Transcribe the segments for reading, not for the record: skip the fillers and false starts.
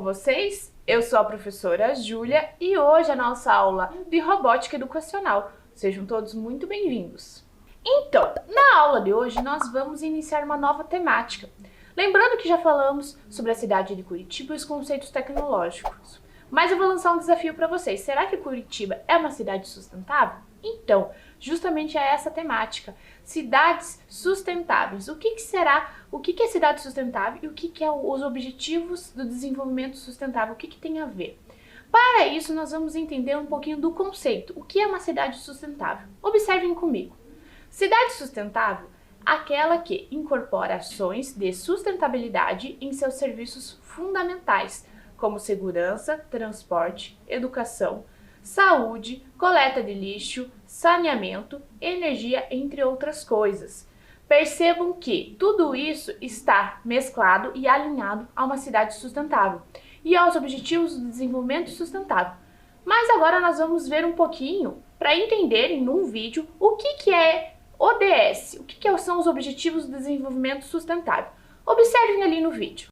vocês? Eu sou a professora Júlia e hoje é a nossa aula de robótica educacional. Sejam todos muito bem-vindos. Então, na aula de hoje nós vamos iniciar uma nova temática. Lembrando que já falamos sobre a cidade de Curitiba e os conceitos tecnológicos. Mas eu vou lançar um desafio para vocês. Será que Curitiba é uma cidade sustentável? Então, justamente é essa temática. Cidades sustentáveis. O que será? O que é cidade sustentável e o que é os objetivos do desenvolvimento sustentável? O que tem a ver? Para isso, nós vamos entender um pouquinho do conceito. O que é uma cidade sustentável? Observem comigo. Cidade sustentável, aquela que incorpora ações de sustentabilidade em seus serviços fundamentais, como segurança, transporte, educação, saúde, coleta de lixo, saneamento, energia, entre outras coisas. Percebam que tudo isso está mesclado e alinhado a uma cidade sustentável e aos objetivos do desenvolvimento sustentável. Mas agora nós vamos ver um pouquinho para entenderem num vídeo o que é ODS, o que são os Objetivos do Desenvolvimento Sustentável. Observem ali no vídeo.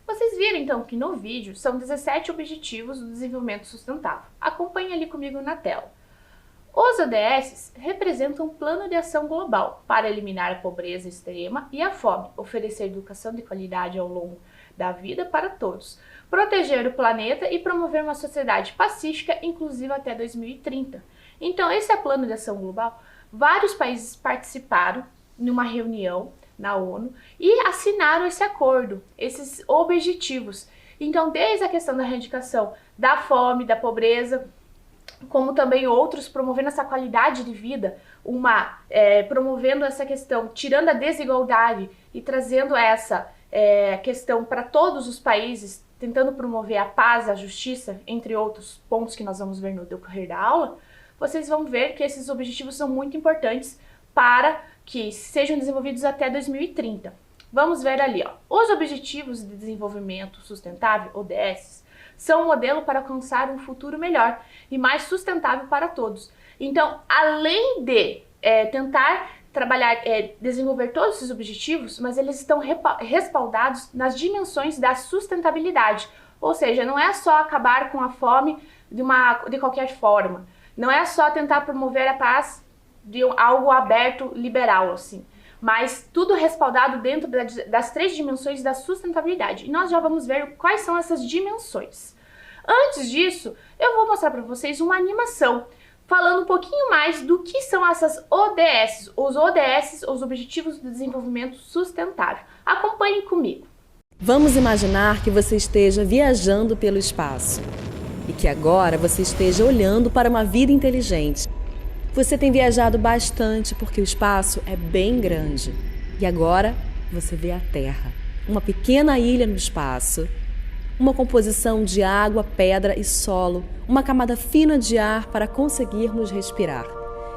Vocês viram então que no vídeo são 17 Objetivos do Desenvolvimento Sustentável. Acompanhe ali comigo na tela. Os ODS representam um plano de ação global para eliminar a pobreza extrema e a fome, oferecer educação de qualidade ao longo da vida para todos, proteger o planeta e promover uma sociedade pacífica e inclusiva até 2030. Então, esse é o plano de ação global. Vários países participaram numa reunião na ONU e assinaram esse acordo, esses objetivos. Então, desde a questão da erradicação da fome, da pobreza, como também outros, promovendo essa qualidade de vida, promovendo essa questão, tirando a desigualdade e trazendo essa questão para todos os países, tentando promover a paz, a justiça, entre outros pontos que nós vamos ver no decorrer da aula, vocês vão ver que esses objetivos são muito importantes para que sejam desenvolvidos até 2030. Vamos ver ali, ó. Os Objetivos de Desenvolvimento Sustentável, ODS, são um modelo para alcançar um futuro melhor e mais sustentável para todos. Então, além de tentar trabalhar, desenvolver todos esses objetivos, mas eles estão respaldados nas dimensões da sustentabilidade. Ou seja, não é só acabar com a fome de qualquer forma. Não é só tentar promover a paz de algo aberto, liberal, assim. Mas tudo respaldado dentro das 3 dimensões da sustentabilidade. E nós já vamos ver quais são essas dimensões. Antes disso, eu vou mostrar para vocês uma animação falando um pouquinho mais do que são essas ODS. Os ODS, os Objetivos do Desenvolvimento Sustentável. Acompanhem comigo. Vamos imaginar que você esteja viajando pelo espaço e que agora você esteja olhando para uma vida inteligente. Você tem viajado bastante porque o espaço é bem grande. E agora você vê a Terra, uma pequena ilha no espaço, uma composição de água, pedra e solo, uma camada fina de ar para conseguirmos respirar.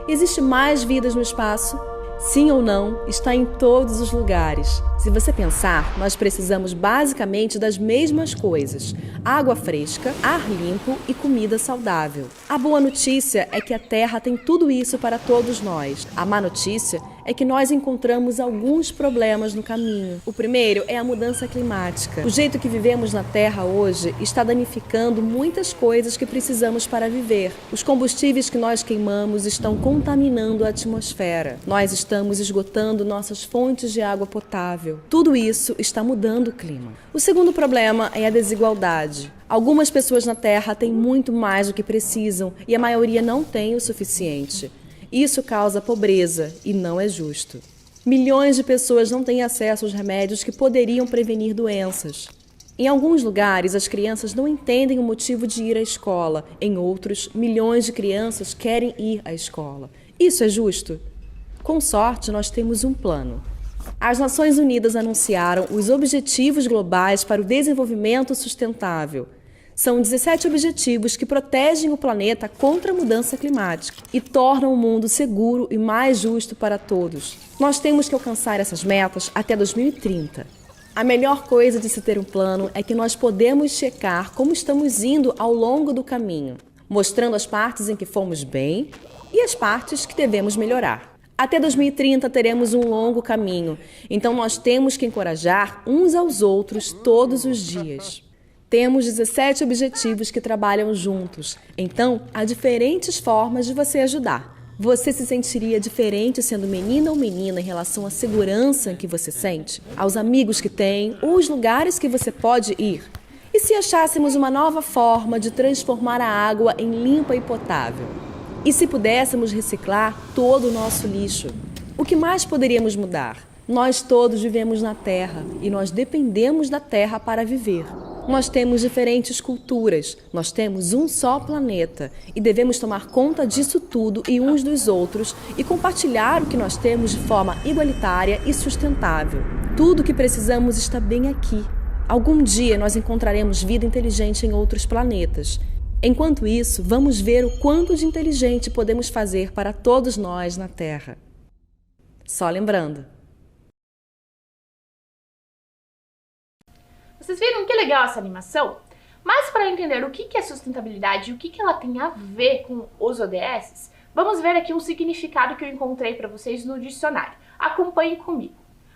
Existe mais vidas no espaço? Sim ou não, está em todos os lugares. Se você pensar, nós precisamos basicamente das mesmas coisas: água fresca, ar limpo e comida saudável. A boa notícia é que a Terra tem tudo isso para todos nós. A má notícia é que nós encontramos alguns problemas no caminho. O primeiro é a mudança climática. O jeito que vivemos na Terra hoje está danificando muitas coisas que precisamos para viver. Os combustíveis que nós queimamos estão contaminando a atmosfera. Nós estamos esgotando nossas fontes de água potável. Tudo isso está mudando o clima. O segundo problema é a desigualdade. Algumas pessoas na Terra têm muito mais do que precisam e a maioria não tem o suficiente. Isso causa pobreza e não é justo. Milhões de pessoas não têm acesso aos remédios que poderiam prevenir doenças. Em alguns lugares, as crianças não entendem o motivo de ir à escola. Em outros, milhões de crianças querem ir à escola. Isso é justo? Com sorte, nós temos um plano. As Nações Unidas anunciaram os Objetivos Globais para o Desenvolvimento Sustentável. São 17 objetivos que protegem o planeta contra a mudança climática e tornam o mundo seguro e mais justo para todos. Nós temos que alcançar essas metas até 2030. A melhor coisa de se ter um plano é que nós podemos checar como estamos indo ao longo do caminho, mostrando as partes em que fomos bem e as partes que devemos melhorar. Até 2030 teremos um longo caminho, então nós temos que encorajar uns aos outros todos os dias. Temos 17 objetivos que trabalham juntos, então há diferentes formas de você ajudar. Você se sentiria diferente sendo menina ou menina em relação à segurança que você sente, aos amigos que tem ou os lugares que você pode ir? E se achássemos uma nova forma de transformar a água em limpa e potável? E se pudéssemos reciclar todo o nosso lixo? O que mais poderíamos mudar? Nós todos vivemos na Terra e nós dependemos da Terra para viver. Nós temos diferentes culturas, nós temos um só planeta e devemos tomar conta disso tudo e uns dos outros e compartilhar o que nós temos de forma igualitária e sustentável. Tudo o que precisamos está bem aqui. Algum dia nós encontraremos vida inteligente em outros planetas. Enquanto isso, vamos ver o quanto de inteligente podemos fazer para todos nós na Terra. Só lembrando. Vocês viram que legal essa animação? Mas para entender o que é sustentabilidade e o que ela tem a ver com os ODS, vamos ver aqui um significado que eu encontrei para vocês no dicionário. Acompanhe comigo.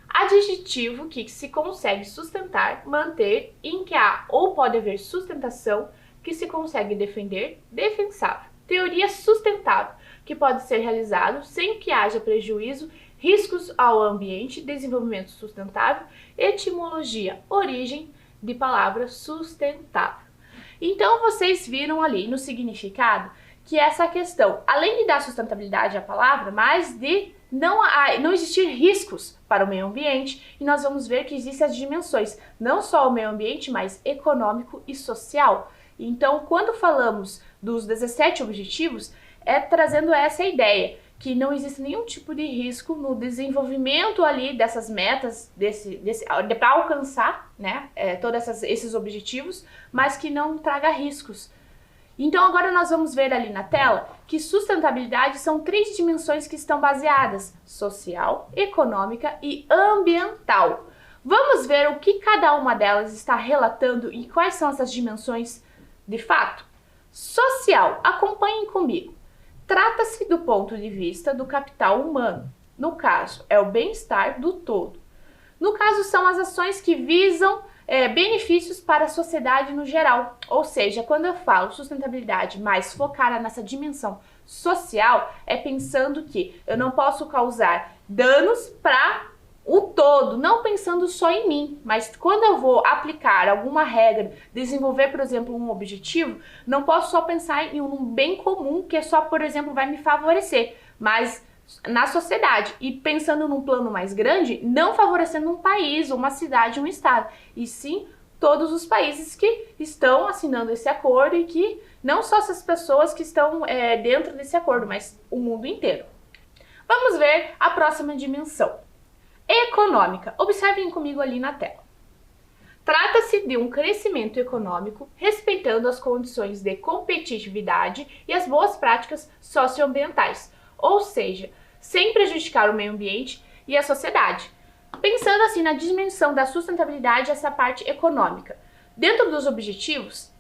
Adjetivo que se consegue sustentar, manter, em que há ou pode haver sustentação, que se consegue defender, defensável. Teoria sustentável, que pode ser realizado sem que haja prejuízo, riscos ao ambiente, desenvolvimento sustentável, etimologia, origem de palavra sustentável. Então vocês viram ali no significado que essa questão, além de dar sustentabilidade à palavra, mas de não existir riscos para o meio ambiente, e nós vamos ver que existem as dimensões, não só o meio ambiente, mas econômico e social. Então, quando falamos dos 17 objetivos, é trazendo essa ideia, que não existe nenhum tipo de risco no desenvolvimento ali dessas metas, para alcançar, né, todos esses objetivos, mas que não traga riscos. Então agora nós vamos ver ali na tela que sustentabilidade são 3 dimensões que estão baseadas: social, econômica e ambiental. Vamos ver o que cada uma delas está relatando e quais são essas dimensões de fato? Social, acompanhem comigo. Trata-se do ponto de vista do capital humano. No caso, é o bem-estar do todo. No caso, são as ações que visam benefícios para a sociedade no geral. Ou seja, quando eu falo sustentabilidade mais focada nessa dimensão social, é pensando que eu não posso causar danos para o todo, não pensando só em mim, mas quando eu vou aplicar alguma regra, desenvolver, por exemplo, um objetivo, não posso só pensar em um bem comum que só, por exemplo, vai me favorecer, mas na sociedade, e pensando num plano mais grande, não favorecendo um país, uma cidade, um estado, e sim todos os países que estão assinando esse acordo e que não só essas pessoas que estão dentro desse acordo, mas o mundo inteiro. Vamos ver a próxima dimensão. Econômica. Observem comigo ali na tela. Trata-se de um crescimento econômico respeitando as condições de competitividade e as boas práticas socioambientais. Ou seja, sem prejudicar o meio ambiente e a sociedade. Pensando assim na dimensão da sustentabilidade, essa parte econômica. Dentro dos objetivos,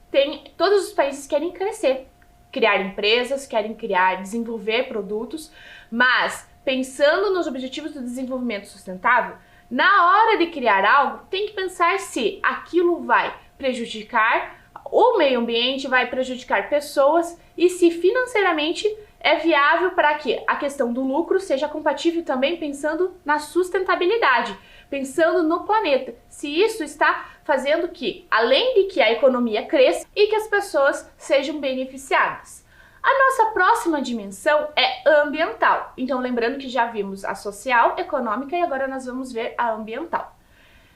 todos os países querem crescer, criar empresas, querem desenvolver produtos, mas pensando nos objetivos do desenvolvimento sustentável, na hora de criar algo, tem que pensar se aquilo vai prejudicar o meio ambiente, vai prejudicar pessoas e se financeiramente é viável para que a questão do lucro seja compatível também pensando na sustentabilidade, pensando no planeta. Se isso está fazendo que, além de que a economia cresça e que as pessoas sejam beneficiadas. A nossa próxima dimensão é ambiental. Então, lembrando que já vimos a social, econômica e agora nós vamos ver a ambiental.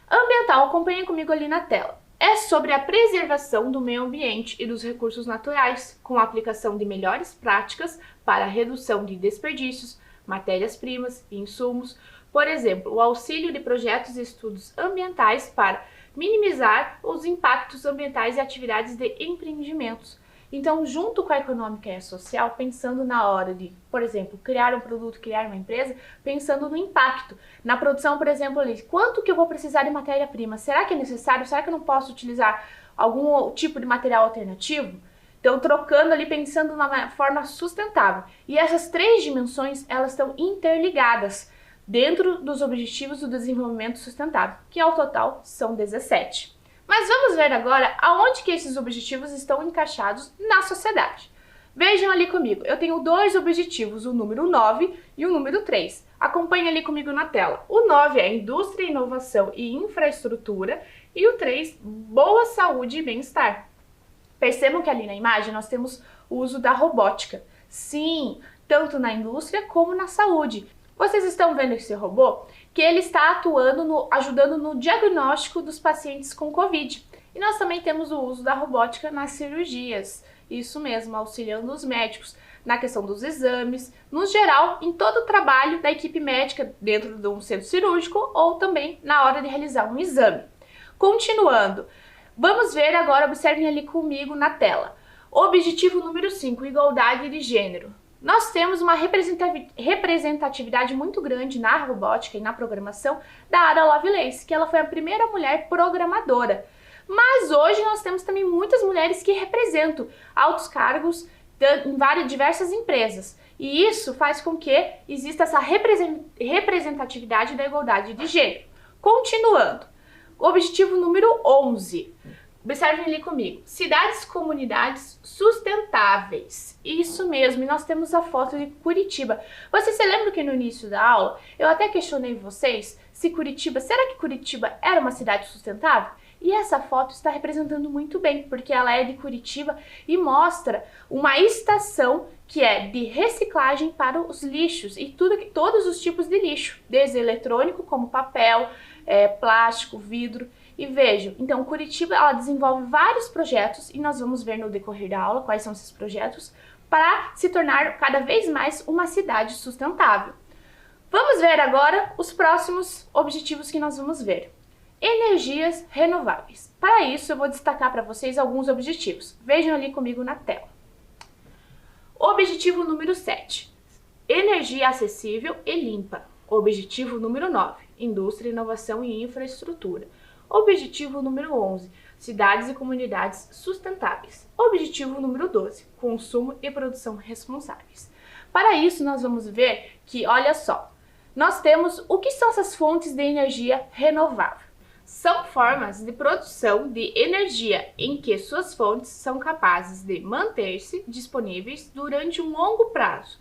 A ambiental, acompanhem comigo ali na tela. É sobre a preservação do meio ambiente e dos recursos naturais, com a aplicação de melhores práticas para a redução de desperdícios, matérias-primas e insumos. Por exemplo, o auxílio de projetos e estudos ambientais para minimizar os impactos ambientais e atividades de empreendimentos. Então, junto com a econômica e a social, pensando na hora de, por exemplo, criar um produto, criar uma empresa, pensando no impacto. Na produção, por exemplo, ali, quanto que eu vou precisar de matéria-prima? Será que é necessário? Será que eu não posso utilizar algum tipo de material alternativo? Então, trocando ali, pensando na forma sustentável. E essas três dimensões, elas estão interligadas dentro dos objetivos do desenvolvimento sustentável, que ao total são 17. Mas vamos ver agora aonde que esses objetivos estão encaixados na sociedade. Vejam ali comigo, eu tenho dois objetivos, o número 9 e o número 3. Acompanhe ali comigo na tela. O 9 é indústria, inovação e infraestrutura e o 3, boa saúde e bem-estar. Percebam que ali na imagem nós temos o uso da robótica. Sim, tanto na indústria como na saúde. Vocês estão vendo esse robô? Que ele está ajudando no diagnóstico dos pacientes com Covid. E nós também temos o uso da robótica nas cirurgias. Isso mesmo, auxiliando os médicos na questão dos exames, no geral, em todo o trabalho da equipe médica dentro de um centro cirúrgico ou também na hora de realizar um exame. Continuando, vamos ver agora, observem ali comigo na tela. Objetivo número 5, igualdade de gênero. Nós temos uma representatividade muito grande na robótica e na programação da Ada Lovelace, que ela foi a primeira mulher programadora. Mas hoje nós temos também muitas mulheres que representam altos cargos em diversas empresas. E isso faz com que exista essa representatividade da igualdade de gênero. Continuando, objetivo número 11. Observem ali comigo, cidades e comunidades sustentáveis. Isso mesmo, e nós temos a foto de Curitiba. Vocês se lembram que no início da aula eu até questionei vocês se será que Curitiba era uma cidade sustentável? E essa foto está representando muito bem, porque ela é de Curitiba e mostra uma estação que é de reciclagem para os lixos e todos os tipos de lixo, desde eletrônico como papel, plástico, vidro. E vejam, então Curitiba ela desenvolve vários projetos e nós vamos ver no decorrer da aula quais são esses projetos para se tornar cada vez mais uma cidade sustentável. Vamos ver agora os próximos objetivos que nós vamos ver. Energias renováveis. Para isso eu vou destacar para vocês alguns objetivos. Vejam ali comigo na tela. Objetivo número 7. Energia acessível e limpa. Objetivo número 9. Indústria, inovação e infraestrutura. Objetivo número 11, cidades e comunidades sustentáveis. Objetivo número 12, consumo e produção responsáveis. Para isso, nós vamos ver que, olha só, nós temos o que são essas fontes de energia renovável. São formas de produção de energia em que suas fontes são capazes de manter-se disponíveis durante um longo prazo,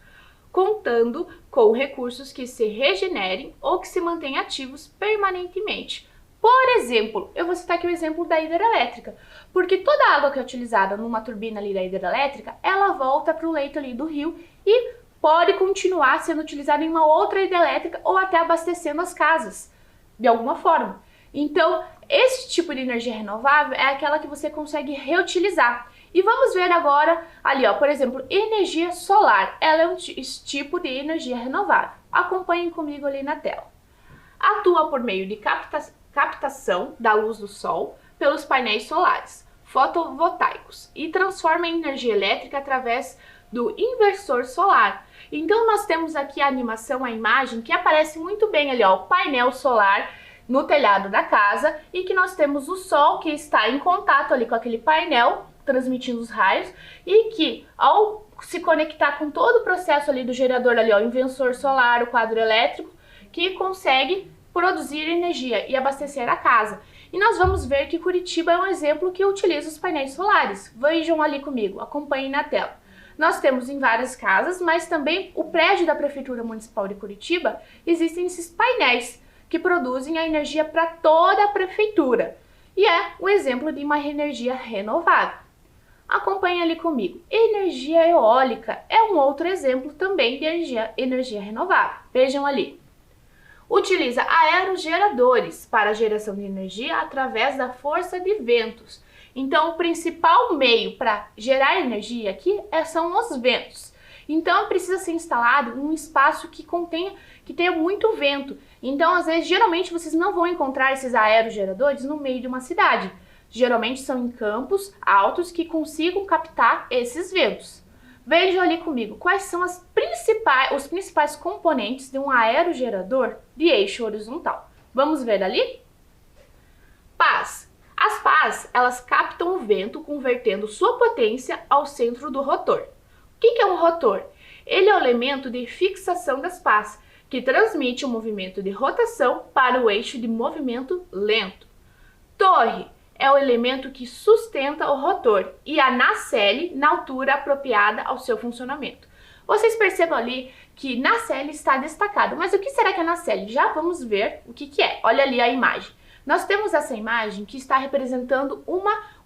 contando com recursos que se regenerem ou que se mantenham ativos permanentemente. Por exemplo, eu vou citar aqui o exemplo da hidrelétrica, porque toda a água que é utilizada numa turbina ali da hidrelétrica, ela volta para o leito ali do rio e pode continuar sendo utilizada em uma outra hidrelétrica ou até abastecendo as casas, de alguma forma. Então, esse tipo de energia renovável é aquela que você consegue reutilizar. E vamos ver agora ali, ó, por exemplo, energia solar. Ela é um tipo de energia renovável. Acompanhem comigo ali na tela. Atua por meio de captação da luz do sol pelos painéis solares fotovoltaicos e transforma a energia elétrica através do inversor solar. Então nós temos aqui a animação, a imagem que aparece muito bem ali, ó, o painel solar no telhado da casa, e que nós temos o sol que está em contato ali com aquele painel, transmitindo os raios, e que ao se conectar com todo o processo ali do gerador ali, ó, o inversor solar, o quadro elétrico, que consegue produzir energia e abastecer a casa. E nós vamos ver que Curitiba é um exemplo que utiliza os painéis solares. Vejam ali comigo, acompanhem na tela. Nós temos em várias casas, mas também o prédio da Prefeitura Municipal de Curitiba, existem esses painéis que produzem a energia para toda a prefeitura. E é um exemplo de uma energia renovável. Acompanhe ali comigo. Energia eólica é um outro exemplo também de energia renovável. Vejam ali. Utiliza aerogeradores para a geração de energia através da força de ventos. Então, o principal meio para gerar energia aqui são os ventos. Então, precisa ser instalado em um espaço que tenha muito vento. Então, às vezes, geralmente, vocês não vão encontrar esses aerogeradores no meio de uma cidade. Geralmente, são em campos altos que consigam captar esses ventos. Vejam ali comigo quais são os principais componentes de um aerogerador de eixo horizontal. Vamos ver ali? Pás. As pás, elas captam o vento convertendo sua potência ao centro do rotor. O que é um rotor? Ele é o elemento de fixação das pás, que transmite o movimento de rotação para o eixo de movimento lento. Torre é o elemento que sustenta o rotor e a nacelle na altura apropriada ao seu funcionamento. Vocês percebam ali que nacelle está destacado, mas o que será que é nacelle? Já vamos ver o que é. Olha ali a imagem. Nós temos essa imagem que está representando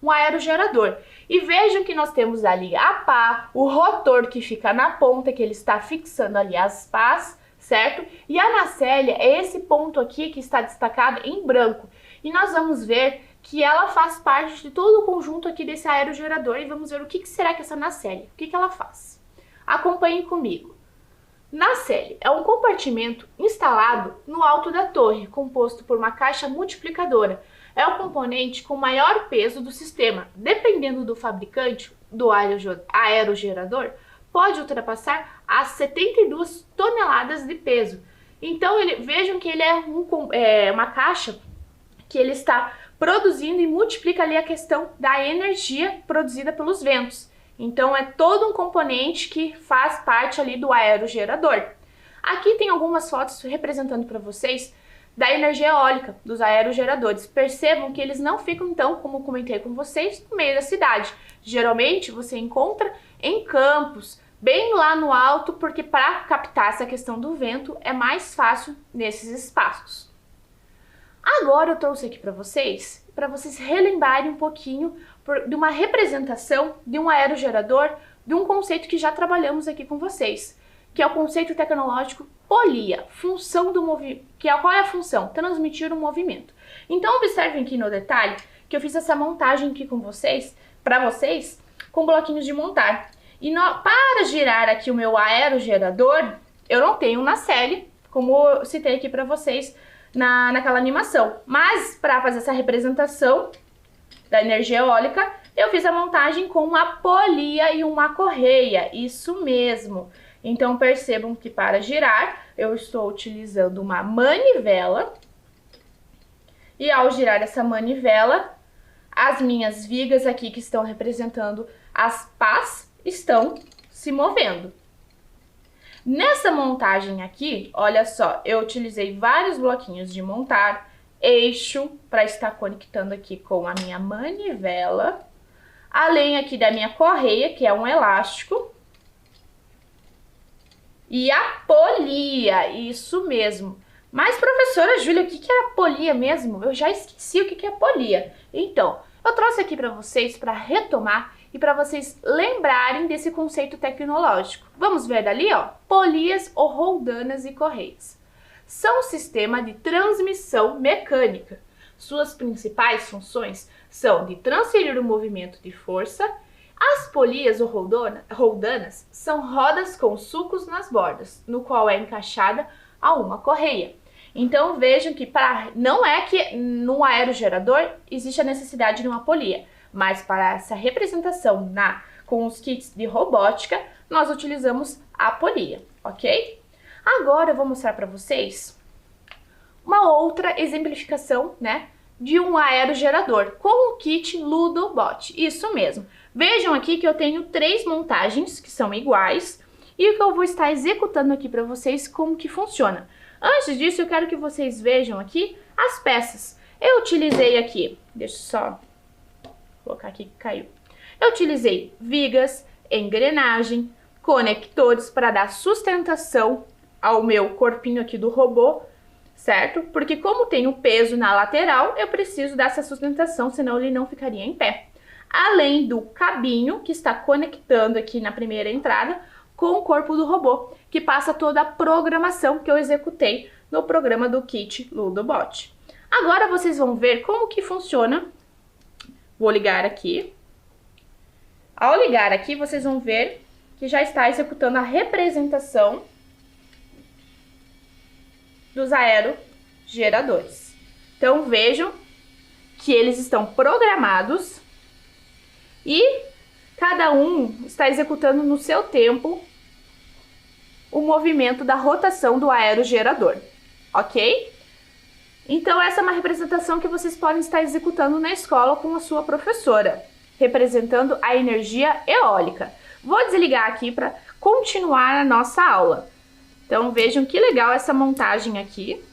um aerogerador. E vejam que nós temos ali a pá, o rotor que fica na ponta, que ele está fixando ali as pás, certo? E a nacelle é esse ponto aqui que está destacado em branco. E nós vamos ver que ela faz parte de todo o conjunto aqui desse aerogerador e vamos ver o que será que essa nacelle, o que ela faz. Acompanhem comigo. Nacelle é um compartimento instalado no alto da torre, composto por uma caixa multiplicadora. É o componente com maior peso do sistema. Dependendo do fabricante do aerogerador, pode ultrapassar as 72 toneladas de peso. Então, vejam que ele é uma caixa que ele está produzindo e multiplica ali a questão da energia produzida pelos ventos. Então, é todo um componente que faz parte ali do aerogerador. Aqui tem algumas fotos representando para vocês da energia eólica, dos aerogeradores. Percebam que eles não ficam, então, como comentei com vocês, no meio da cidade. Geralmente, você encontra em campos, bem lá no alto, porque para captar essa questão do vento é mais fácil nesses espaços. Agora eu trouxe aqui para vocês relembrarem um pouquinho de uma representação de um aerogerador, de um conceito que já trabalhamos aqui com vocês, que é o conceito tecnológico polia, qual é a função? Transmitir o movimento. Então observem aqui no detalhe que eu fiz essa montagem aqui com vocês, para vocês, com bloquinhos de montar. E para girar aqui o meu aerogerador, eu não tenho nacelle, como eu citei aqui para vocês naquela animação. Mas para fazer essa representação da energia eólica, eu fiz a montagem com uma polia e uma correia, isso mesmo. Então percebam que para girar, eu estou utilizando uma manivela. E ao girar essa manivela, as minhas vigas aqui que estão representando as pás estão se movendo. Nessa montagem aqui, olha só, eu utilizei vários bloquinhos de montar, eixo para estar conectando aqui com a minha manivela, além aqui da minha correia, que é um elástico, e a polia, isso mesmo. Mas, professora Júlia, o que é a polia mesmo? Eu já esqueci o que é a polia. Então, eu trouxe aqui para vocês para retomar e para vocês lembrarem desse conceito tecnológico. Vamos ver dali, ó, polias ou roldanas e correias. São um sistema de transmissão mecânica. Suas principais funções são de transferir o movimento de força. As polias ou roldanas são rodas com sulcos nas bordas, no qual é encaixada a uma correia. Então vejam que não é que no aerogerador existe a necessidade de uma polia, mas para essa representação com os kits de robótica, nós utilizamos a polia, ok? Agora eu vou mostrar para vocês uma outra exemplificação, né, de um aerogerador com o kit Ludobot. Isso mesmo. Vejam aqui que eu tenho 3 montagens que são iguais e o que eu vou estar executando aqui para vocês como que funciona. Antes disso, eu quero que vocês vejam aqui as peças. Eu utilizei aqui, deixa eu só colocar aqui que caiu. Eu utilizei vigas, engrenagem, conectores para dar sustentação ao meu corpinho aqui do robô, certo? Porque como tem o peso na lateral, eu preciso dessa sustentação, senão ele não ficaria em pé. Além do cabinho que está conectando aqui na primeira entrada com o corpo do robô, que passa toda a programação que eu executei no programa do kit Ludobot. Agora vocês vão ver como que funciona. Vou ligar aqui. Ao ligar aqui, vocês vão ver que já está executando a representação dos aerogeradores. Então vejam que eles estão programados e cada um está executando no seu tempo o movimento da rotação do aerogerador, ok? Então essa é uma representação que vocês podem estar executando na escola com a sua professora, representando a energia eólica. Vou desligar aqui para continuar a nossa aula. Então vejam que legal essa montagem aqui.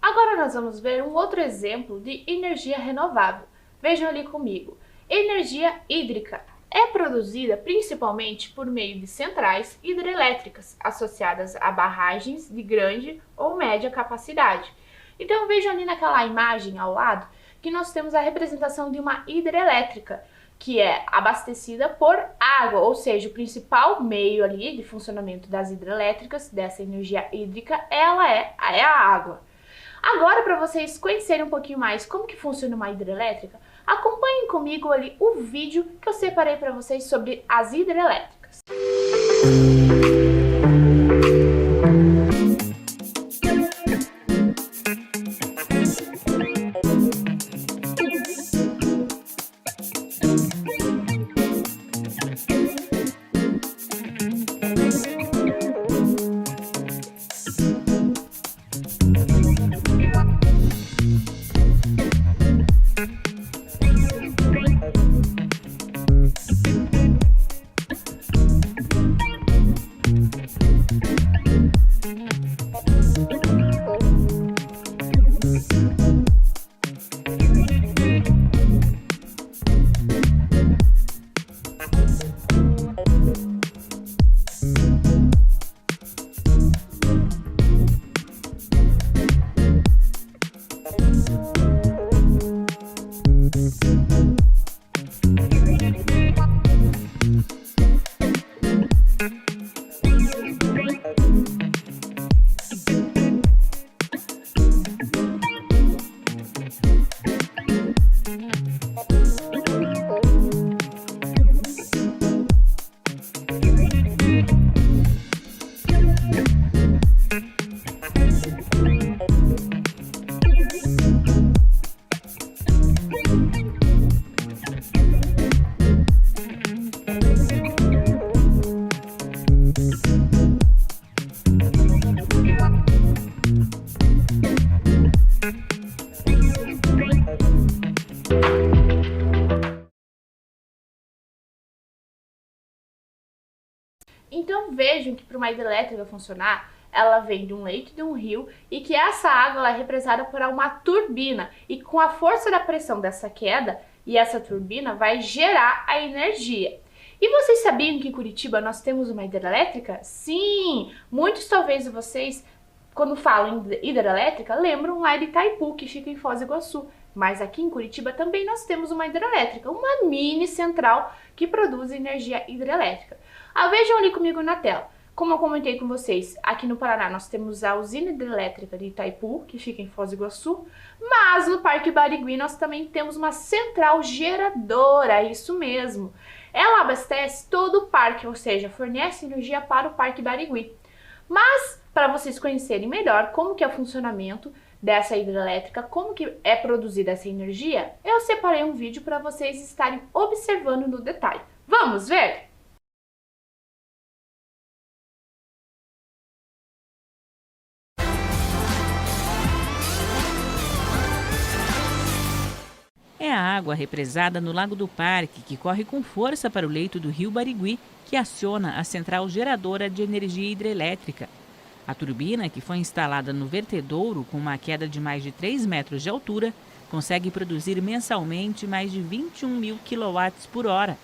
Agora nós vamos ver um outro exemplo de energia renovável. Vejam ali comigo. Energia hídrica é produzida principalmente por meio de centrais hidrelétricas associadas a barragens de grande ou média capacidade. Então vejam ali naquela imagem ao lado que nós temos a representação de uma hidrelétrica, que é abastecida por água, ou seja, o principal meio ali de funcionamento das hidrelétricas, dessa energia hídrica, ela é a água. Agora, para vocês conhecerem um pouquinho mais como que funciona uma hidrelétrica, acompanhem comigo ali o vídeo que eu separei para vocês sobre as hidrelétricas. Então vejam que para uma hidrelétrica funcionar, ela vem de um leito de um rio e que essa água ela é represada por uma turbina e com a força da pressão dessa queda e essa turbina vai gerar a energia. E vocês sabiam que em Curitiba nós temos uma hidrelétrica? Sim! Muitos talvez de vocês, quando falam em hidrelétrica, lembram lá de Itaipu, que fica em Foz do Iguaçu. Mas aqui em Curitiba também nós temos uma hidrelétrica, uma mini central que produz energia hidrelétrica. Vejam ali comigo na tela. Como eu comentei com vocês, aqui no Paraná nós temos a usina hidrelétrica de Itaipu, que fica em Foz do Iguaçu, mas no Parque Barigui nós também temos uma central geradora, isso mesmo. Ela abastece todo o parque, ou seja, fornece energia para o Parque Barigui. Mas, para vocês conhecerem melhor como que é o funcionamento dessa hidrelétrica, como que é produzida essa energia, eu separei um vídeo para vocês estarem observando no detalhe. Vamos ver? É a água represada no Lago do Parque que corre com força para o leito do rio Barigui, que aciona a central geradora de energia hidrelétrica. A turbina, que foi instalada no vertedouro com uma queda de mais de 3 metros de altura, consegue produzir mensalmente mais de 21.000 kWh,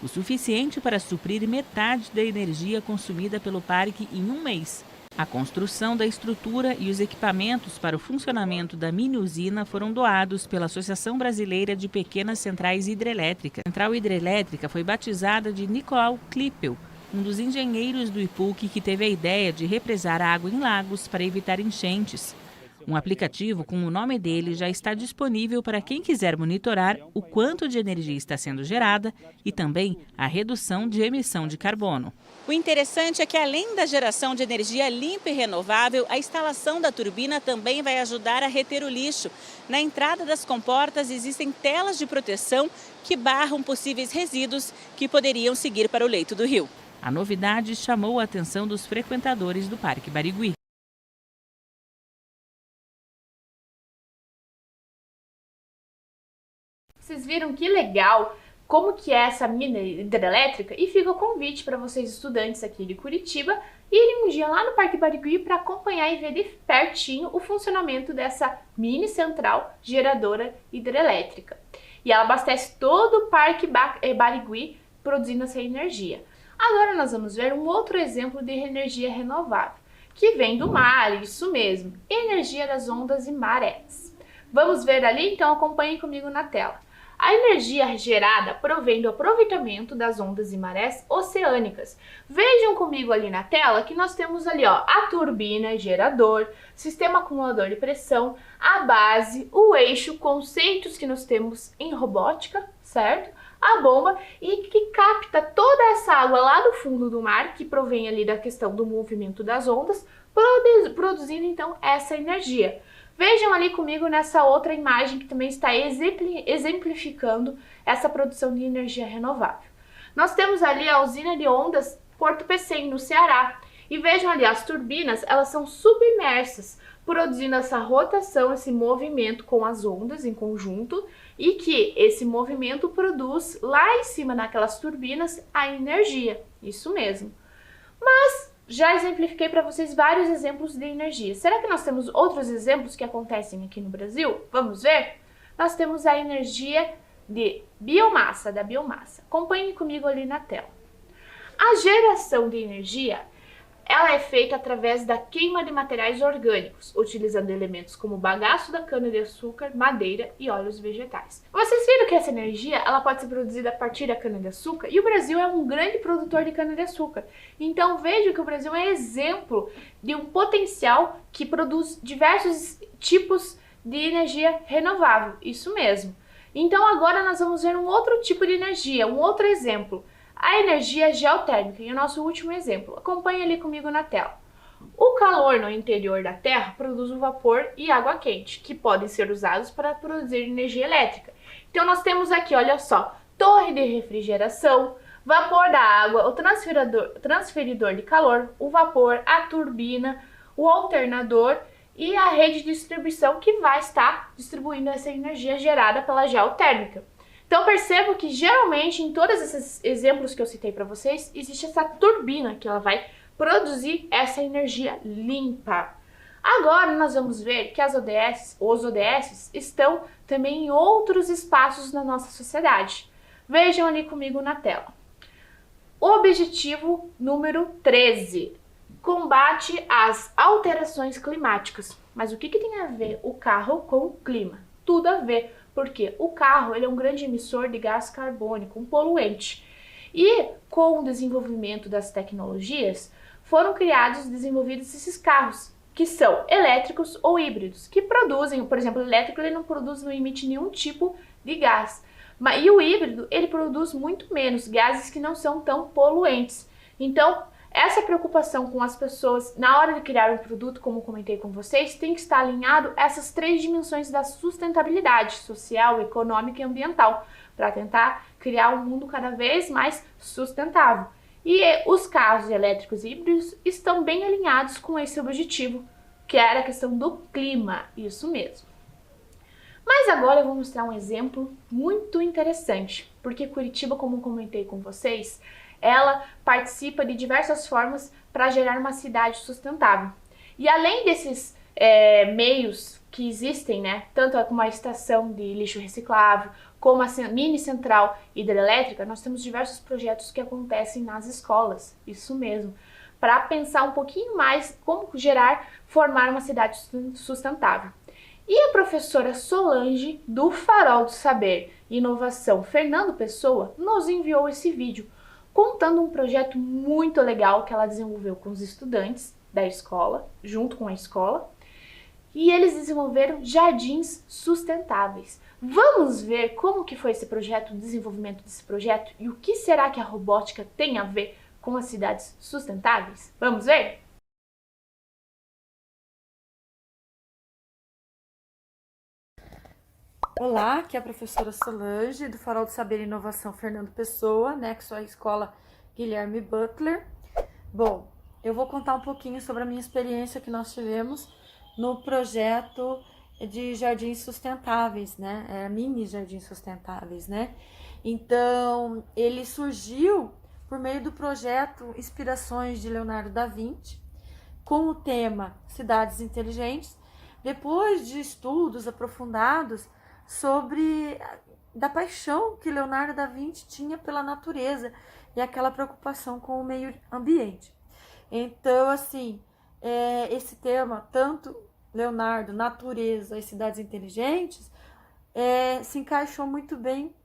o suficiente para suprir metade da energia consumida pelo parque em um mês. A construção da estrutura e os equipamentos para o funcionamento da mini-usina foram doados pela Associação Brasileira de Pequenas Centrais Hidrelétricas. A central hidrelétrica foi batizada de Nicolau Klippel, um dos engenheiros do IPUC que teve a ideia de represar água em lagos para evitar enchentes. Um aplicativo com o nome dele já está disponível para quem quiser monitorar o quanto de energia está sendo gerada e também a redução de emissão de carbono. O interessante é que, além da geração de energia limpa e renovável, a instalação da turbina também vai ajudar a reter o lixo. Na entrada das comportas existem telas de proteção que barram possíveis resíduos que poderiam seguir para o leito do rio. A novidade chamou a atenção dos frequentadores do Parque Barigui. Vocês viram que legal como que é essa mini hidrelétrica? E fica o convite para vocês, estudantes aqui de Curitiba, irem um dia lá no Parque Barigui para acompanhar e ver de pertinho o funcionamento dessa mini central geradora hidrelétrica. E ela abastece todo o Parque Barigui produzindo essa energia. Agora nós vamos ver um outro exemplo de energia renovável, que vem do mar, isso mesmo, energia das ondas e marés. Vamos ver ali? Então acompanhem comigo na tela. A energia gerada provém do aproveitamento das ondas e marés oceânicas. Vejam comigo ali na tela que nós temos ali, ó, a turbina, gerador, sistema acumulador de pressão, a base, o eixo, conceitos que nós temos em robótica, certo? A bomba e que capta toda essa água lá do fundo do mar, que provém ali da questão do movimento das ondas, produzindo então essa energia. Vejam ali comigo nessa outra imagem que também está exemplificando essa produção de energia renovável. Nós temos ali a usina de ondas Porto Pecém, no Ceará. E vejam ali, as turbinas, elas são submersas, produzindo essa rotação, esse movimento com as ondas em conjunto, e que esse movimento produz lá em cima naquelas turbinas a energia. Isso mesmo. Mas já exemplifiquei para vocês vários exemplos de energia. Será que nós temos outros exemplos que acontecem aqui no Brasil? Vamos ver? Nós temos a energia de biomassa, da biomassa. Acompanhe comigo ali na tela. A geração de energia, ela é feita através da queima de materiais orgânicos, utilizando elementos como bagaço da cana-de-açúcar, madeira e óleos vegetais. Vocês viram que essa energia ela pode ser produzida a partir da cana-de-açúcar? E o Brasil é um grande produtor de cana-de-açúcar. Então vejam que o Brasil é exemplo de um potencial que produz diversos tipos de energia renovável. Isso mesmo. Então agora nós vamos ver um outro tipo de energia, um outro exemplo. A energia geotérmica, e o nosso último exemplo. Acompanhe ali comigo na tela. O calor no interior da Terra produz o vapor e água quente, que podem ser usados para produzir energia elétrica. Então nós temos aqui, olha só, torre de refrigeração, vapor da água, o transferidor de calor, o vapor, a turbina, o alternador e a rede de distribuição que vai estar distribuindo essa energia gerada pela geotérmica. Então percebo que geralmente em todos esses exemplos que eu citei para vocês, existe essa turbina que ela vai produzir essa energia limpa. Agora nós vamos ver que os ODS estão também em outros espaços na nossa sociedade. Vejam ali comigo na tela. Objetivo número 13. Combate às alterações climáticas. Mas o que tem a ver o carro com o clima? Tudo a ver. Porque o carro ele é um grande emissor de gás carbônico, um poluente. E com o desenvolvimento das tecnologias, foram desenvolvidos esses carros, que são elétricos ou híbridos, que produzem, por exemplo, o elétrico ele não emite nenhum tipo de gás. E o híbrido, ele produz muito menos gases que não são tão poluentes. Então, essa preocupação com as pessoas na hora de criar um produto, como comentei com vocês, tem que estar alinhado a essas 3 dimensões da sustentabilidade social, econômica e ambiental, para tentar criar um mundo cada vez mais sustentável. E os carros elétricos e híbridos estão bem alinhados com esse objetivo, que era a questão do clima, isso mesmo. Mas agora eu vou mostrar um exemplo muito interessante, porque Curitiba, como comentei com vocês, ela participa de diversas formas para gerar uma cidade sustentável. E além desses meios que existem, né, tanto como a estação de lixo reciclável, como a mini central hidrelétrica, nós temos diversos projetos que acontecem nas escolas, isso mesmo, para pensar um pouquinho mais como formar uma cidade sustentável. E a professora Solange, do Farol do Saber e Inovação Fernando Pessoa, nos enviou esse vídeo, contando um projeto muito legal que ela desenvolveu com os estudantes da escola, junto com a escola, e eles desenvolveram jardins sustentáveis. Vamos ver como que foi esse projeto, o desenvolvimento desse projeto, e o que será que a robótica tem a ver com as cidades sustentáveis? Vamos ver? Olá, aqui é a professora Solange, do Farol do Saber e Inovação Fernando Pessoa, anexo à escola Guilherme Butler. Bom, eu vou contar um pouquinho sobre a minha experiência que nós tivemos no projeto de jardins sustentáveis, né? Mini jardins sustentáveis, né? Então, ele surgiu por meio do projeto Inspirações de Leonardo da Vinci, com o tema Cidades Inteligentes, depois de estudos aprofundados sobre da paixão que Leonardo da Vinci tinha pela natureza e aquela preocupação com o meio ambiente. Então, assim, esse tema, tanto Leonardo, natureza e cidades inteligentes, se encaixou muito bem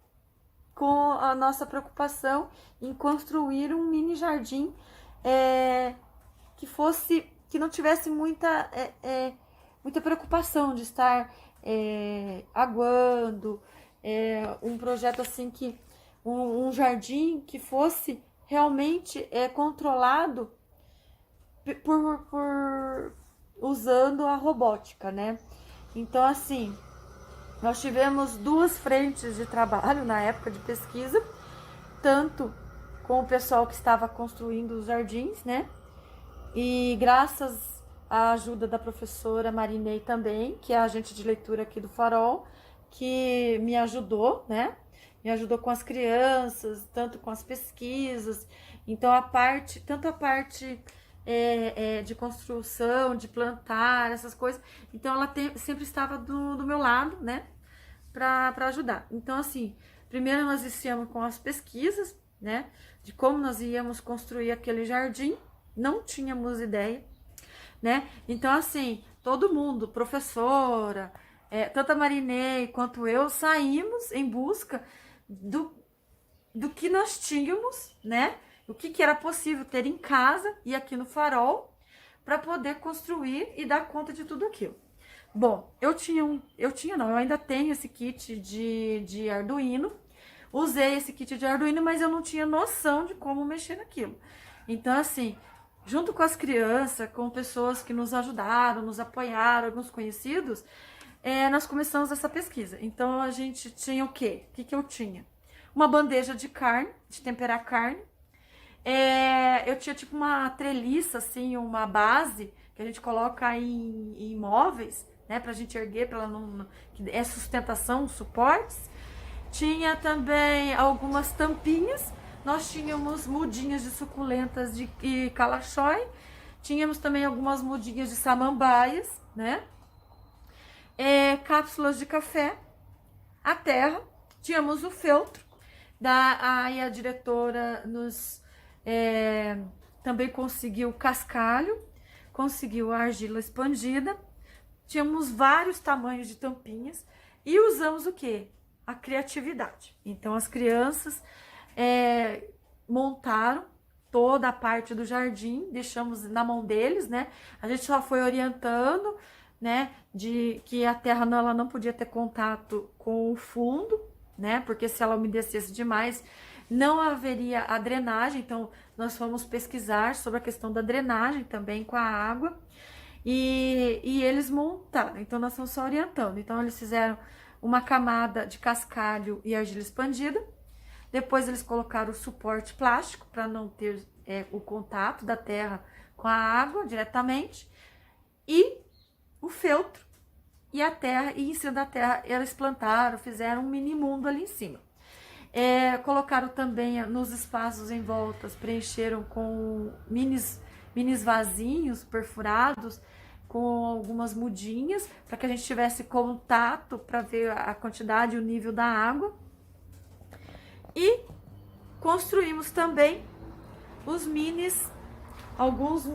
com a nossa preocupação em construir um mini jardim que não tivesse muita preocupação de estar aguando, um projeto assim que um jardim que fosse realmente controlado por usando a robótica, né? Então, assim, nós tivemos 2 frentes de trabalho na época de pesquisa, tanto com o pessoal que estava construindo os jardins, né? E graças a ajuda da professora Marinei também, que é a agente de leitura aqui do Farol, que me ajudou, né? Me ajudou com as crianças, tanto com as pesquisas. Então, tanto a parte de construção, de plantar, essas coisas. Então, ela sempre estava do meu lado, né? Para ajudar. Então, assim, primeiro nós iniciamos com as pesquisas, né? De como nós íamos construir aquele jardim. Não tínhamos ideia, né? Então, assim, todo mundo, professora, tanto a Marinei quanto eu, saímos em busca do que nós tínhamos, né? O que era possível ter em casa e aqui no Farol para poder construir e dar conta de tudo aquilo. Bom, eu ainda tenho esse kit de Arduino. Usei esse kit de Arduino, mas eu não tinha noção de como mexer naquilo. Então, assim, junto com as crianças, com pessoas que nos ajudaram, nos apoiaram, alguns conhecidos, nós começamos essa pesquisa. Então, a gente tinha o quê? O que eu tinha? Uma bandeja de carne, de temperar carne. Eu tinha tipo uma treliça, assim, uma base que a gente coloca em móveis, né, pra gente erguer, pra ela não, que é sustentação, suportes. Tinha também algumas tampinhas. Nós tínhamos mudinhas de suculentas e calachói. Tínhamos também algumas mudinhas de samambaias, né? Cápsulas de café. A terra. Tínhamos o feltro. Aí a diretora também conseguiu cascalho. Conseguiu a argila expandida. Tínhamos vários tamanhos de tampinhas. E usamos o quê? A criatividade. Então, as crianças montaram toda a parte do jardim, deixamos na mão deles, né? A gente só foi orientando, né? De que a terra ela não podia ter contato com o fundo, né? Porque se ela umedecesse demais, não haveria a drenagem, então nós fomos pesquisar sobre a questão da drenagem também com a água, e eles montaram, então nós estamos só orientando. Então eles fizeram uma camada de cascalho e argila expandida, depois eles colocaram o suporte plástico para não ter o contato da terra com a água diretamente, e o feltro e a terra, e em cima da terra eles plantaram, fizeram um mini mundo ali em cima. Colocaram também nos espaços em volta, preencheram com minis vasinhos perfurados, com algumas mudinhas, para que a gente tivesse contato para ver a quantidade e o nível da água. E construímos também alguns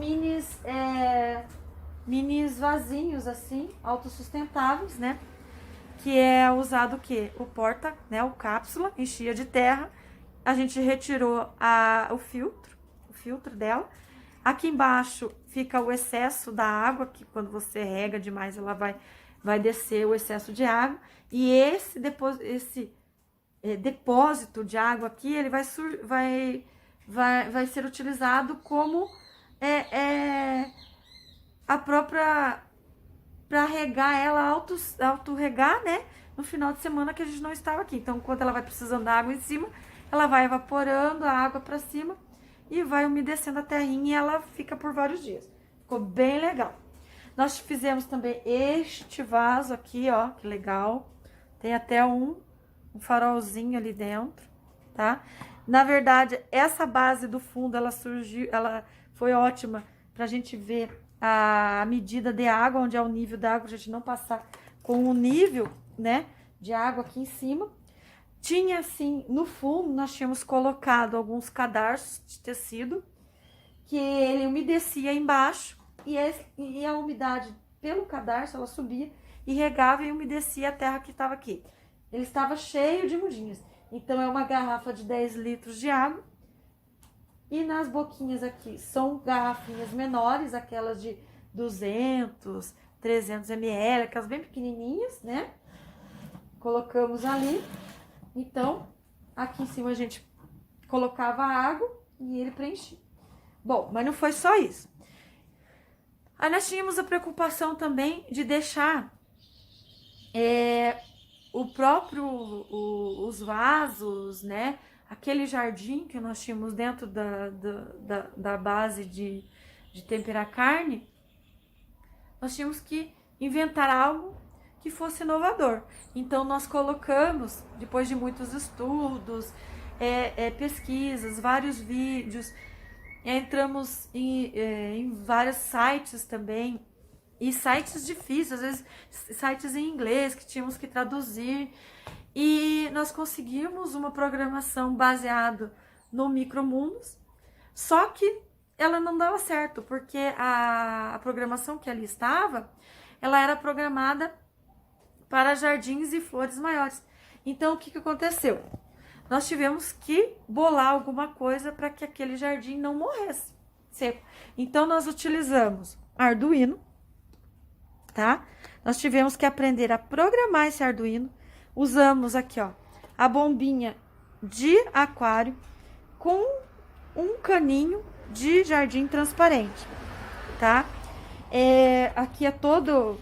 minis vasinhos assim, autossustentáveis, né? Que é usado o quê? O porta, né? O cápsula, enchia de terra, a gente retirou o filtro dela. Aqui embaixo fica o excesso da água, que quando você rega demais ela vai descer o excesso de água. E esse depósito de água aqui, ele vai ser utilizado como a própria, para regar ela, auto-regar, né? No final de semana que a gente não estava aqui. Então, quando ela vai precisando da água em cima, ela vai evaporando a água para cima e vai umedecendo a terrinha e ela fica por vários dias. Ficou bem legal. Nós fizemos também este vaso aqui, ó, que legal. Tem até um farolzinho ali dentro, tá? Na verdade, essa base do fundo, ela foi ótima pra gente ver a medida de água, onde é o nível da água, a gente não passar com o nível, né, de água aqui em cima. Tinha assim, no fundo, nós tínhamos colocado alguns cadarços de tecido, que ele umedecia embaixo, e a umidade pelo cadarço, ela subia e regava e umedecia a terra que estava aqui. Ele estava cheio de mudinhas. Então, é uma garrafa de 10 litros de água. E nas boquinhas aqui são garrafinhas menores, aquelas de 200, 300 ml, aquelas bem pequenininhas, né? Colocamos ali. Então, aqui em cima a gente colocava água e ele preenchia. Bom, mas não foi só isso. Aí nós tínhamos a preocupação também de deixar os vasos, né? Aquele jardim que nós tínhamos dentro da base de temperar carne, nós tínhamos que inventar algo que fosse inovador. Então, nós colocamos, depois de muitos estudos, pesquisas, vários vídeos, entramos em vários sites também, e sites difíceis, às vezes sites em inglês que tínhamos que traduzir, e nós conseguimos uma programação baseada no Micromundos, só que ela não dava certo, porque a programação que ali estava, ela era programada para jardins e flores maiores. Então, o que aconteceu? Nós tivemos que bolar alguma coisa para que aquele jardim não morresse seco. Então, nós utilizamos Arduino, tá? Nós tivemos que aprender a programar esse Arduino. Usamos aqui, ó, a bombinha de aquário com um caninho de jardim transparente, tá? Aqui é todo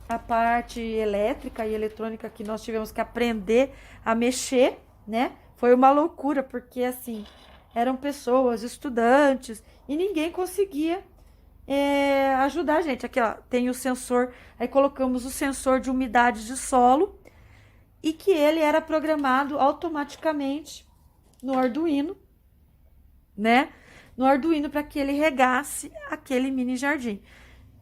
a parte elétrica e eletrônica que nós tivemos que aprender a mexer, né? Foi uma loucura, porque assim, eram pessoas, estudantes, e ninguém conseguia ajudar a gente. Aqui, ó, tem o sensor, aí colocamos o sensor de umidade de solo, e que ele era programado automaticamente no Arduino, né? No Arduino, para que ele regasse aquele mini jardim.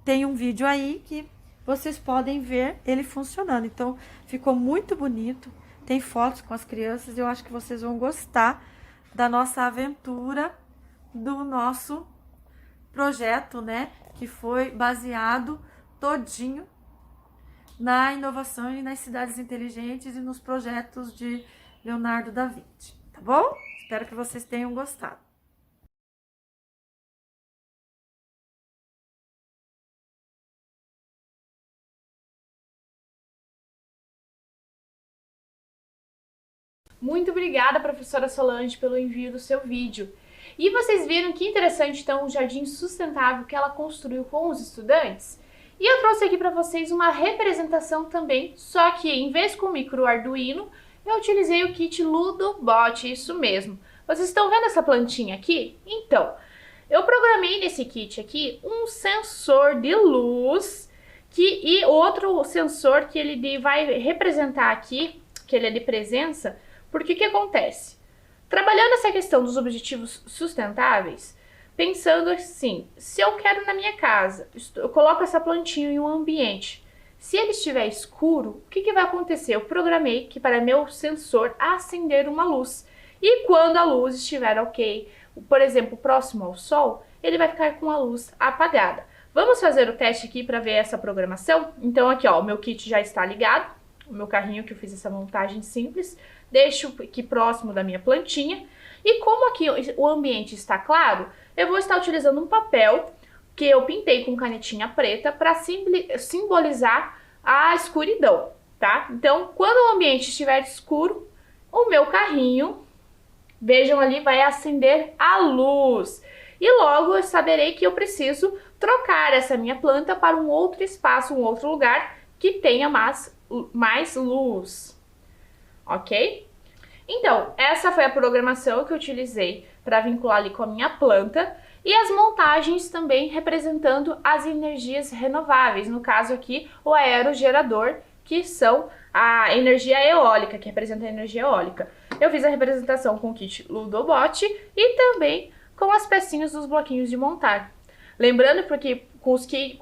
Tem um vídeo aí que vocês podem ver ele funcionando. Então, ficou muito bonito. Tem fotos com as crianças. Eu acho que vocês vão gostar da nossa aventura, do nosso projeto, né? Que foi baseado todinho na inovação e nas cidades inteligentes e nos projetos de Leonardo da Vinci. Tá bom? Espero que vocês tenham gostado. Muito obrigada, professora Solange, pelo envio do seu vídeo. E vocês viram que interessante, então, o jardim sustentável que ela construiu com os estudantes? E eu trouxe aqui para vocês uma representação também, só que em vez com o micro Arduino, eu utilizei o kit Ludobot, isso mesmo. Vocês estão vendo essa plantinha aqui? Então, eu programei nesse kit aqui um sensor de luz e outro sensor que ele vai representar aqui, que ele é de presença, porque o que acontece? Trabalhando essa questão dos objetivos sustentáveis, pensando assim, se eu quero na minha casa, eu coloco essa plantinha em um ambiente, se ele estiver escuro, o que vai acontecer? Eu programei que para meu sensor acender uma luz. E quando a luz estiver ok, por exemplo, próximo ao sol, ele vai ficar com a luz apagada. Vamos fazer o teste aqui para ver essa programação? Então aqui, ó, o meu kit já está ligado, o meu carrinho que eu fiz essa montagem simples, deixo aqui próximo da minha plantinha. E como aqui o ambiente está claro, eu vou estar utilizando um papel que eu pintei com canetinha preta para simbolizar a escuridão, tá? Então, quando o ambiente estiver escuro, o meu carrinho, vejam ali, vai acender a luz. E logo eu saberei que eu preciso trocar essa minha planta para um outro espaço, um outro lugar que tenha mais luz, ok? Então, essa foi a programação que eu utilizei para vincular ali com a minha planta e as montagens também representando as energias renováveis, no caso aqui o aerogerador, que são a energia eólica, que representa a energia eólica. Eu fiz a representação com o kit Ludobot e também com as pecinhas dos bloquinhos de montar. Lembrando porque com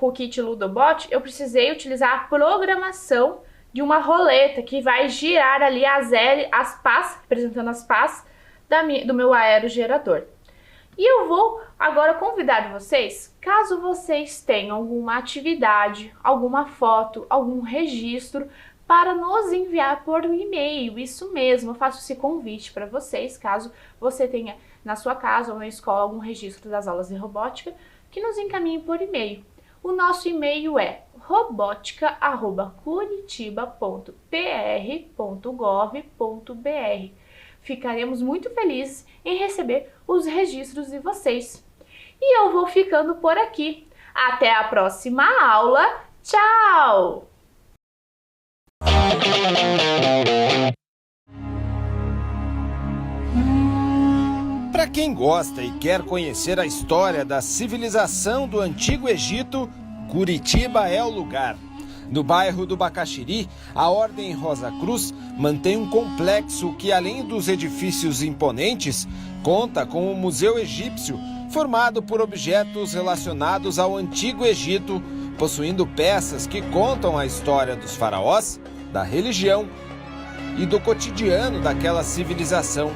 o kit Ludobot eu precisei utilizar a programação de uma roleta que vai girar ali as pás, representando as pás do meu aerogerador. E eu vou agora convidar vocês, caso vocês tenham alguma atividade, alguma foto, algum registro, para nos enviar por e-mail. Isso mesmo, eu faço esse convite para vocês, caso você tenha na sua casa ou na escola algum registro das aulas de robótica, que nos encaminhe por e-mail. O nosso e-mail é robotica@curitiba.pr.gov.br. Ficaremos muito felizes em receber os registros de vocês. E eu vou ficando por aqui. Até a próxima aula. Tchau! Para quem gosta e quer conhecer a história da civilização do Antigo Egito, Curitiba é o lugar. No bairro do Bacaxiri, a Ordem Rosa Cruz mantém um complexo que, além dos edifícios imponentes, conta com o Museu Egípcio, formado por objetos relacionados ao Antigo Egito, possuindo peças que contam a história dos faraós, da religião e do cotidiano daquela civilização.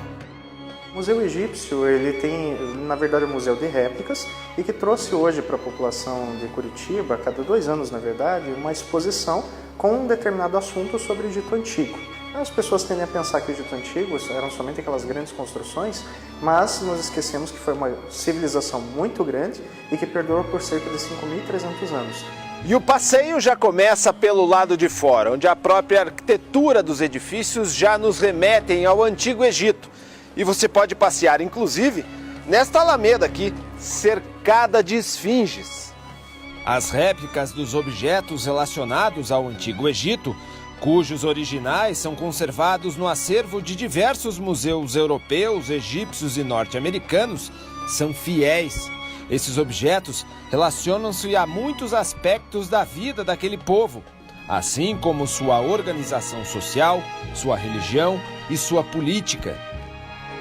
O Museu Egípcio, ele tem, na verdade, um museu de réplicas e que trouxe hoje para a população de Curitiba, a cada 2 anos, na verdade, uma exposição com um determinado assunto sobre o Egito Antigo. As pessoas tendem a pensar que o Egito Antigo eram somente aquelas grandes construções, mas nós esquecemos que foi uma civilização muito grande e que perdurou por cerca de 5.300 anos. E o passeio já começa pelo lado de fora, onde a própria arquitetura dos edifícios já nos remetem ao Antigo Egito. E você pode passear, inclusive, nesta alameda aqui, cercada de esfinges. As réplicas dos objetos relacionados ao Antigo Egito, cujos originais são conservados no acervo de diversos museus europeus, egípcios e norte-americanos, são fiéis. Esses objetos relacionam-se a muitos aspectos da vida daquele povo, assim como sua organização social, sua religião e sua política.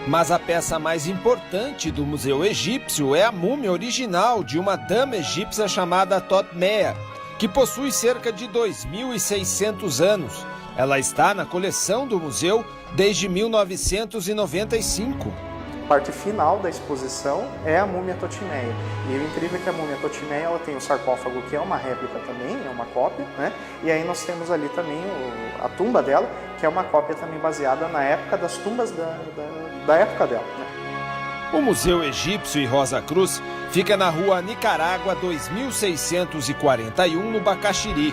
Mas a peça mais importante do Museu Egípcio é a múmia original de uma dama egípcia chamada Thotmea, que possui cerca de 2.600 anos. Ela está na coleção do museu desde 1995. A parte final da exposição é a múmia Thotmea. E o incrível é que a múmia Thotmea ela tem o sarcófago, que é uma réplica também, é uma cópia, né? E aí nós temos ali também a tumba dela, que é uma cópia também baseada na época das tumbas da época dela, né? O Museu Egípcio e Rosa Cruz fica na rua Nicarágua 2641, no Bacaxiri.